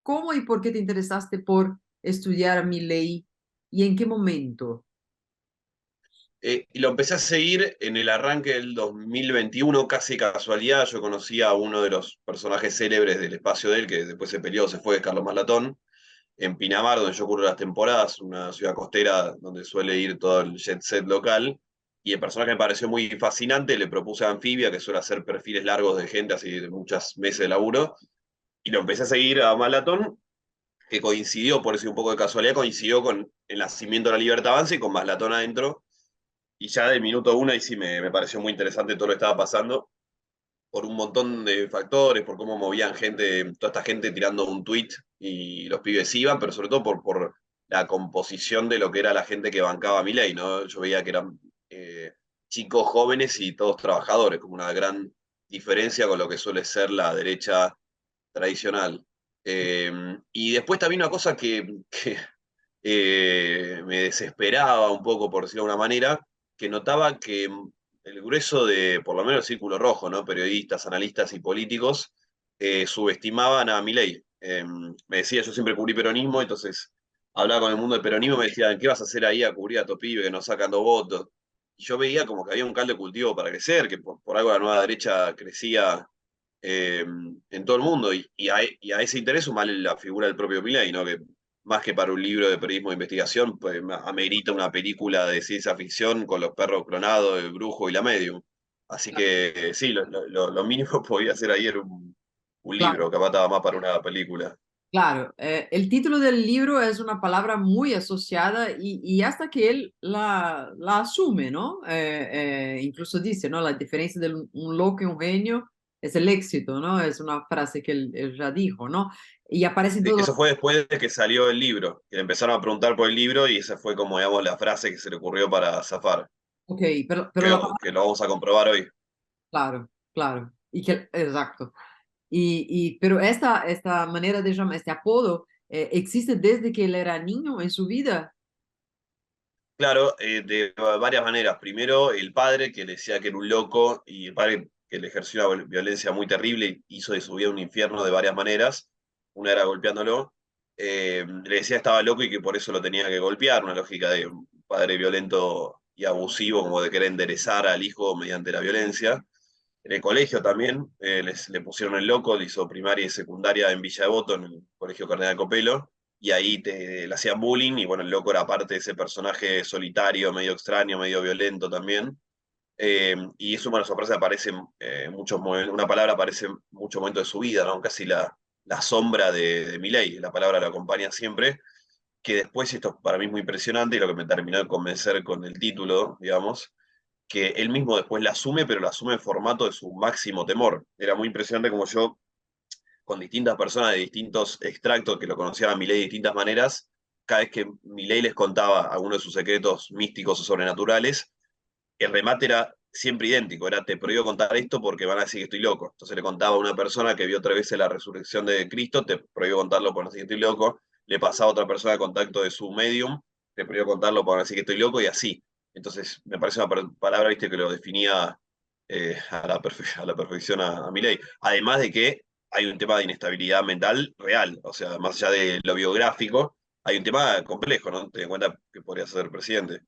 ¿cómo y por qué te interesaste por estudiar a Milei y en qué momento? Y lo empecé a seguir en el arranque del 2021, casi casualidad. Yo conocí a uno de los personajes célebres del espacio de él, que después se peleó, se fue, Carlos Maslatón, en Pinamar, donde yo cubro las temporadas, una ciudad costera donde suele ir todo el jet set local. Y el personaje me pareció muy fascinante, le propuse a Anfibia, que suele hacer perfiles largos de gente, así de muchos meses de laburo, y lo empecé a seguir a Maslatón, que coincidió, por decir un poco de casualidad, coincidió con el nacimiento de la Libertad Avanza y con Maslatón adentro. Y ya del minuto uno, ahí sí me pareció muy interesante todo lo que estaba pasando, por un montón de factores, por cómo movían gente, toda esta gente tirando un tweet y los pibes iban, pero sobre todo por la composición de lo que era la gente que bancaba a Milei, ¿no? Yo veía que eran chicos jóvenes y todos trabajadores, como una gran diferencia con lo que suele ser la derecha tradicional. Y después también una cosa que me desesperaba un poco, por decirlo de alguna manera, que notaba que el grueso de, por lo menos el círculo rojo, ¿no? Periodistas, analistas y políticos, subestimaban a Milei. Me decía, yo siempre cubrí peronismo, entonces hablaba con el mundo del peronismo y me decían, ¿qué vas a hacer ahí a cubrir a estos pibes que no sacan 2 votos? Y yo veía como que había un caldo de cultivo para crecer, que por algo la nueva derecha crecía en todo el mundo, y a ese interés sumarle la figura del propio Milei, ¿no? Que más que para un libro de periodismo de investigación, pues amerita una película de ciencia ficción con los perros clonados, el brujo y la medium. Así que sí, lo mínimo que podía hacer ahí era un Claro, libro, capaz estaba más para una película. claro. El título del libro es una palabra muy asociada y hasta que él la asume, ¿no? Incluso dice, ¿no? La diferencia de un loco y un genio es el éxito, ¿no? Es una frase que él ya dijo, ¿no? Y aparece en Sí, todo. eso fue después de que salió el libro, que le empezaron a preguntar por el libro y esa fue como, digamos, la frase que se le ocurrió para zafar, Ok, pero la palabra, que lo vamos a comprobar hoy. claro, claro. Exacto. Pero esta manera de llamar, este apodo, existe desde que él era niño en su vida. Claro, de varias maneras. Primero, el padre que le decía que era un loco y el padre que le ejerció una violencia muy terrible y hizo de su vida un infierno de varias maneras. Una era golpeándolo. Le decía que estaba loco y que por eso lo tenía que golpear, una lógica de un padre violento y abusivo, como de querer enderezar al hijo mediante la violencia. En el colegio también le pusieron el loco, le hizo primaria y secundaria en Villa Devoto, en el Colegio Cardenal Copelo, y ahí le hacían bullying, y bueno, el loco era parte de ese personaje solitario, medio extraño, medio violento también. Y eso, bueno, sorpresa aparece muchos momentos, una palabra aparece en muchos momentos de su vida, ¿no? Casi la sombra de Milei, la palabra lo acompaña siempre, que después, esto para mí es muy impresionante, y lo que me terminó de convencer con el título, digamos, que él mismo después la asume, pero la asume en formato de su máximo temor. Era muy impresionante como yo, con distintas personas de distintos extractos que lo conocían a Milei de distintas maneras, cada vez que Milei les contaba alguno de sus secretos místicos o sobrenaturales, el remate era siempre idéntico, era te prohíbo contar esto porque van a decir que estoy loco. Entonces le contaba a una persona que vio 3 veces la resurrección de Cristo, te prohíbo contarlo por no decir que estoy loco. Le pasaba a otra persona el contacto de su medium, te prohíbo contarlo por no decir que estoy loco, y así. Entonces me parece una palabra, viste, que lo definía a la perfección a Milei. Además de que hay un tema de inestabilidad mental real, o sea, más allá de lo biográfico, hay un tema complejo, ¿no? Ten en cuenta que podría ser presidente.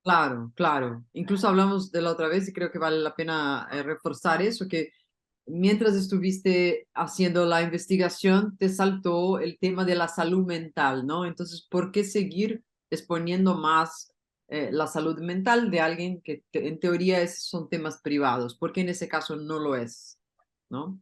Claro, claro. Incluso hablamos de la otra vez y creo que vale la pena reforzar eso, que mientras estuviste haciendo la investigación, te saltó el tema de la salud mental, ¿no? Entonces, ¿por qué seguir exponiendo más la salud mental de alguien que en teoría son temas privados? ¿Por qué en ese caso no lo es? ¿No?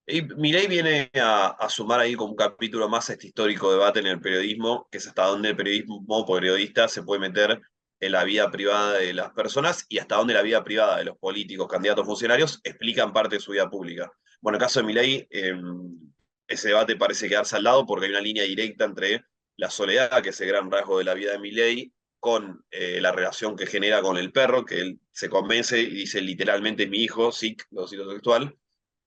Y Milei viene a sumar ahí como un capítulo más a este histórico debate en el periodismo, que es hasta dónde el periodismo periodista se puede meter en la vida privada de las personas y hasta dónde la vida privada de los políticos, candidatos, funcionarios explican parte de su vida pública. Bueno, en el caso de Milei, ese debate parece quedarse al lado porque hay una línea directa entre la soledad, que es el gran rasgo de la vida de Milei, con la relación que genera con el perro, que él se convence y dice literalmente mi hijo, Sic, lo cito textual,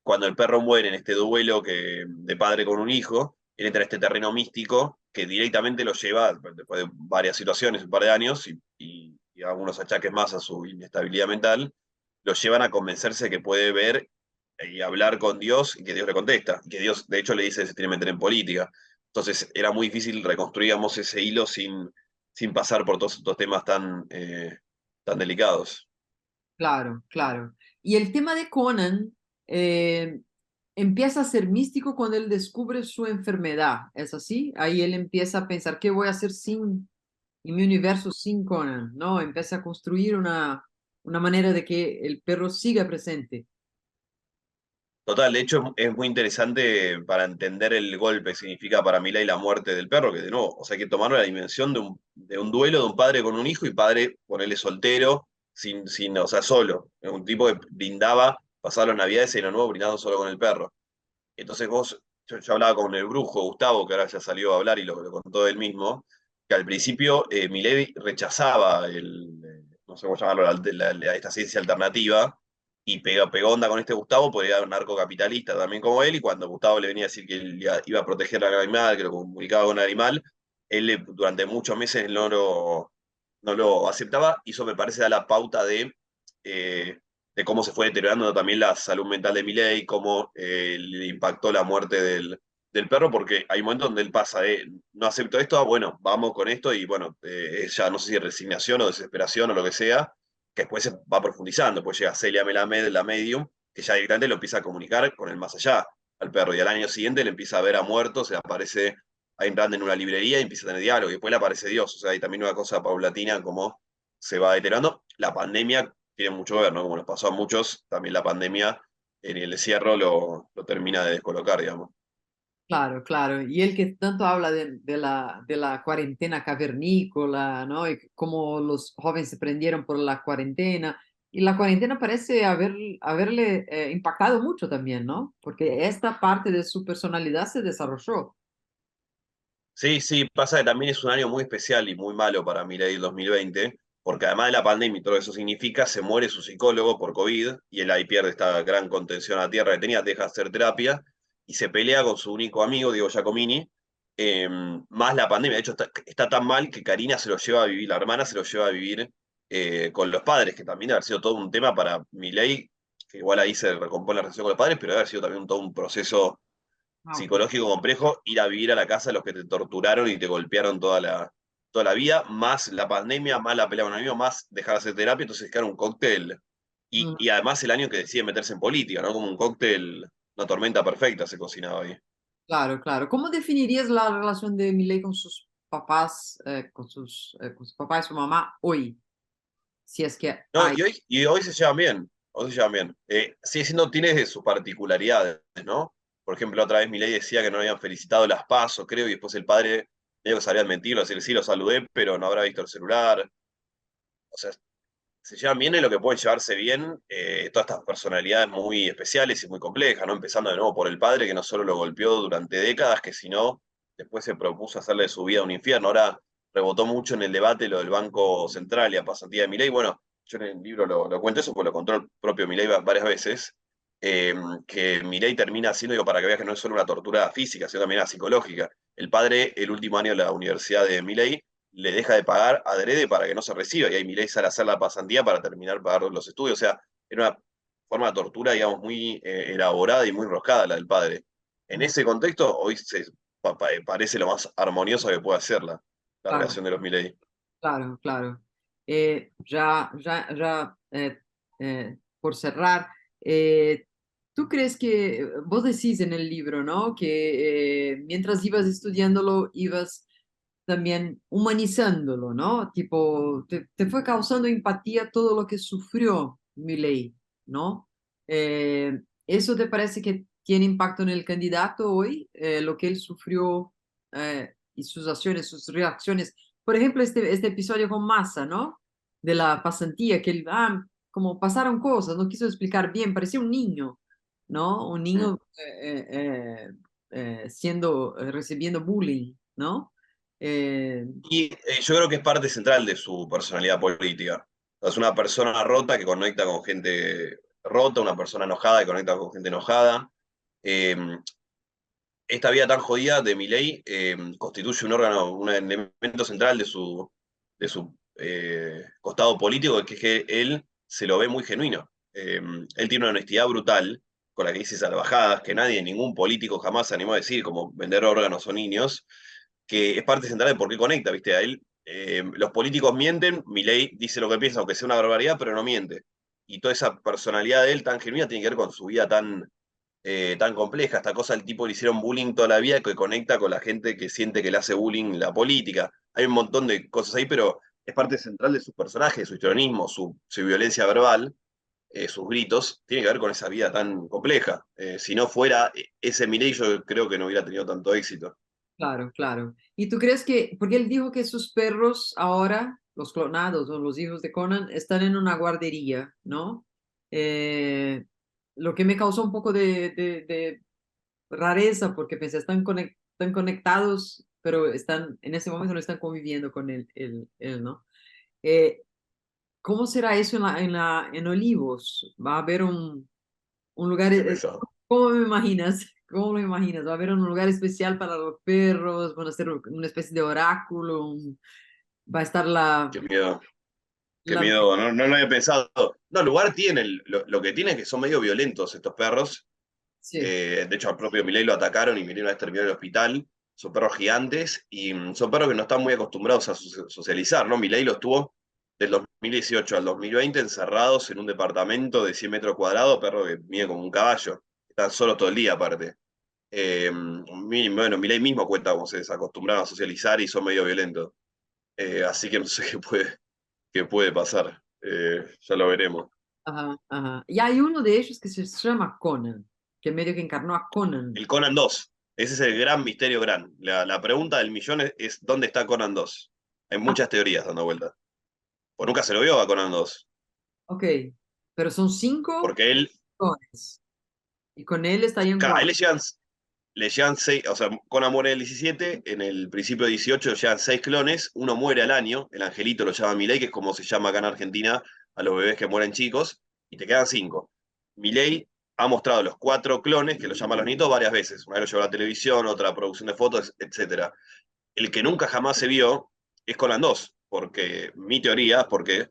cuando el perro muere en este duelo de padre con un hijo, él entra en este terreno místico que directamente lo lleva, después de varias situaciones, un par de años, y algunos achaques más a su inestabilidad mental, lo llevan a convencerse que puede ver y hablar con Dios y que Dios le contesta. Y que Dios, de hecho, le dice que se tiene que meter en política. Entonces era muy difícil reconstruir, digamos, ese hilo sin pasar por todos estos temas tan delicados. Claro, claro. Y el tema de Conan eh, empieza a ser místico cuando él descubre su enfermedad, ¿es así? Ahí él empieza a pensar, ¿qué voy a hacer en mi universo sin Conan? ¿No? Empieza a construir una manera de que el perro siga presente. Total, de hecho es muy interesante para entender el golpe que significa para Milei la muerte del perro, que de nuevo, o sea, hay que tomarlo la dimensión de un duelo de un padre con un hijo y padre, ponerle soltero, o sea, solo. Un tipo que brindaba, pasaba las navidades y año nuevo brindando solo con el perro. Entonces yo hablaba con el brujo Gustavo, que ahora ya salió a hablar y lo contó él mismo, que al principio Milei rechazaba no sé cómo llamarlo, esta ciencia alternativa, y pegó onda con este Gustavo, porque era un narcocapitalista también como él, y cuando Gustavo le venía a decir que él iba a proteger al animal, que lo comunicaba con el animal, él durante muchos meses no lo aceptaba, y eso me parece da la pauta eh, de cómo se fue deteriorando también la salud mental de Milei, cómo le impactó la muerte del perro, porque hay momentos donde él pasa de no acepto esto, bueno, vamos con esto, y bueno, ya no sé si resignación o desesperación o lo que sea, que después se va profundizando, pues llega Celia Melamed, la medium, que ya directamente lo empieza a comunicar con el más allá al perro, y al año siguiente le empieza a ver a muertos, se aparece Ayn Rand en una librería y empieza a tener diálogo, y después le aparece Dios, o sea, hay también una cosa paulatina como se va deteriorando. La pandemia tiene mucho que ver, ¿no? Como nos pasó a muchos, también la pandemia en el encierro lo termina de descolocar, digamos. Claro, claro. Y el que tanto habla de la cuarentena cavernícola, ¿no? Y cómo los jóvenes se prendieron por la cuarentena. Y la cuarentena parece haberle impactado mucho también, ¿no? Porque esta parte de su personalidad se desarrolló. Sí, sí, pasa que también es un año muy especial y muy malo para Milei el 2020, porque además de la pandemia y todo eso significa, se muere su psicólogo por COVID y él ahí pierde esta gran contención a tierra que tenía, deja de hacer terapia y se pelea con su único amigo, Diego Giacomini, más la pandemia. De hecho, está tan mal que Karina se lo lleva a vivir, la hermana se lo lleva a vivir con los padres, que también debe haber sido todo un tema para Milei, que igual ahí se recompone la relación con los padres, pero debe haber sido también todo un proceso Wow. psicológico complejo ir a vivir a la casa de los que te torturaron y te golpearon toda la vida, más la pandemia, más la pelea con un amigo, más dejar de hacer terapia, entonces queda un cóctel. Mm, Y además el año que decide meterse en política, ¿no? Como un cóctel, una tormenta perfecta se cocinaba ahí. claro, claro. ¿Cómo definirías la relación de Milei con sus papás, con su papá y su mamá hoy? Si es que No, hay. y hoy se llevan bien, hoy se llevan bien. Sigue siendo, tiene sus particularidades, ¿no? Por ejemplo, otra vez Milei decía que no habían felicitado las PASO, creo, y después el padre medio que sabía mentirlo, decir, sí, lo saludé, pero no habrá visto el celular. O sea, se llevan bien en lo que pueden llevarse bien todas estas personalidades muy especiales y muy complejas, ¿no? Empezando de nuevo por el padre, que no solo lo golpeó durante décadas, que sino después se propuso hacerle de su vida un infierno. Ahora rebotó mucho en el debate lo del Banco Central y la pasantía de Milei. Bueno, yo en el libro lo cuento eso, pues lo contó el propio Milei varias veces, eh, que Milei termina haciendo, digo, para que veas que no es solo una tortura física, sino también una psicológica. El padre, el último año de la universidad de Milei, le deja de pagar adrede para que no se reciba, y ahí Milei sale a hacer la pasantía para terminar pagar los estudios. O sea, era una forma de tortura, digamos, muy elaborada y muy enroscada la del padre. En Mm, ese contexto, hoy parece lo más armonioso que puede ser la claro. relación de los Milei. Claro, claro. Ya, por cerrar, ¿tú crees que vos decís en el libro, ¿no? Que mientras ibas estudiándolo, ibas también humanizándolo, ¿no? Tipo, te fue causando empatía todo lo que sufrió Milei, ¿no? ¿Eso te parece que tiene impacto en el candidato hoy? Lo que él sufrió y sus acciones, sus reacciones. Por ejemplo, este episodio con Massa, ¿no? De la pasantía, que él, como pasaron cosas, no quiso explicar bien, parecía un niño, ¿no? Un Mm. niño recibiendo bullying, ¿no? Eh, Y yo creo que es parte central de su personalidad política. Es una persona rota que conecta con gente rota, una persona enojada que conecta con gente enojada. Eh, Esta vida tan jodida de Milei constituye un órgano, un elemento central de su costado político, que es que él se lo ve muy genuino. Él tiene una honestidad brutal con la que dice salvajadas que nadie, ningún político jamás se animó a decir, como vender órganos o niños, que es parte central de por qué conecta, ¿viste? A él, los políticos mienten, Milei dice lo que piensa, aunque sea una barbaridad, pero no miente. Y toda esa personalidad de él tan genuina tiene que ver con su vida tan compleja. Esta cosa, el tipo le hicieron bullying toda la vida que conecta con la gente que siente que le hace bullying la política. Hay un montón de cosas ahí, pero es parte central de su personaje, de su histrionismo, su violencia verbal, sus gritos, tiene que ver con esa vida tan compleja. Si no fuera ese Milei, yo creo que no hubiera tenido tanto éxito. Claro, claro. ¿Y tú crees que, porque él dijo que sus perros ahora, los clonados o los hijos de Conan, están en una guardería, ¿no? Eh, lo que me causó un poco de rareza porque pensé, están conectados, pero están, en ese momento no están conviviendo con él, ¿no? Eh, ¿Cómo será eso en Olivos? ¿Va a haber un lugar, Qué pesado. cómo me imaginas? ¿Cómo lo imaginas? ¿Va a haber un lugar especial para los perros? ¿Van a ser una especie de oráculo? ¿Va a estar Qué miedo. Qué la... miedo, no, no lo había pensado. No, lugar tiene, lo que tiene es que son medio violentos estos perros. Sí, De hecho, al propio Milei lo atacaron y Milei una vez terminó en el hospital. Son perros gigantes y son perros que no están muy acostumbrados a socializar, ¿no? Milei los tuvo del 2018 al 2020 encerrados en un departamento de 100 metros cuadrados, perro que mide como un caballo. Están solos todo el día, aparte. Bueno, Milei mismo cuenta cómo se desacostumbraron a socializar y son medio violentos. Así que no sé qué puede pasar. Ya lo veremos. ajá, ajá. Y hay uno de ellos que se llama Conan, que medio que encarnó a Conan. El Conan 2. Ese es el gran misterio gran. La pregunta del millón es ¿dónde está Conan 2? Hay Ah, muchas teorías dando vueltas. Pues nunca se lo vio a Conan 2. ok, pero son 5 Porque él, clones y con él estarían a él 4. le llegan 6, o sea, Conan muere en el 17, en el principio de 18 llegan 6 clones, uno muere al año, el angelito lo llama Milei, que es como se llama acá en Argentina a los bebés que mueren chicos, y te quedan 5. Milei ha mostrado los 4 clones, que lo llaman los nietos, varias veces. Una vez lo llevó a la televisión, otra a la producción de fotos, etcétera. El que nunca jamás se vio es Conan 2, porque mi teoría es porque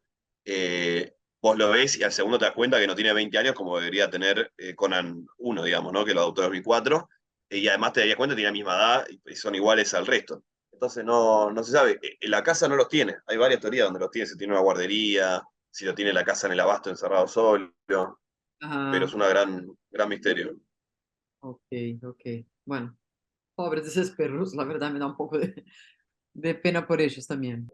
vos lo ves y al segundo te das cuenta que no tiene 20 años como debería tener Conan 1, digamos, ¿no? Que lo adoptó en 2004, y además te darías cuenta que tiene la misma edad y son iguales al resto. Entonces no se sabe. En la casa no los tiene. Hay varias teorías donde los tiene. Si tiene una guardería, si lo tiene en la casa en el abasto encerrado solo, pero Ajá, es una gran misterio. ok, ok. Bueno, pobres de esos perros, la verdad me da un poco de pena por ellos también.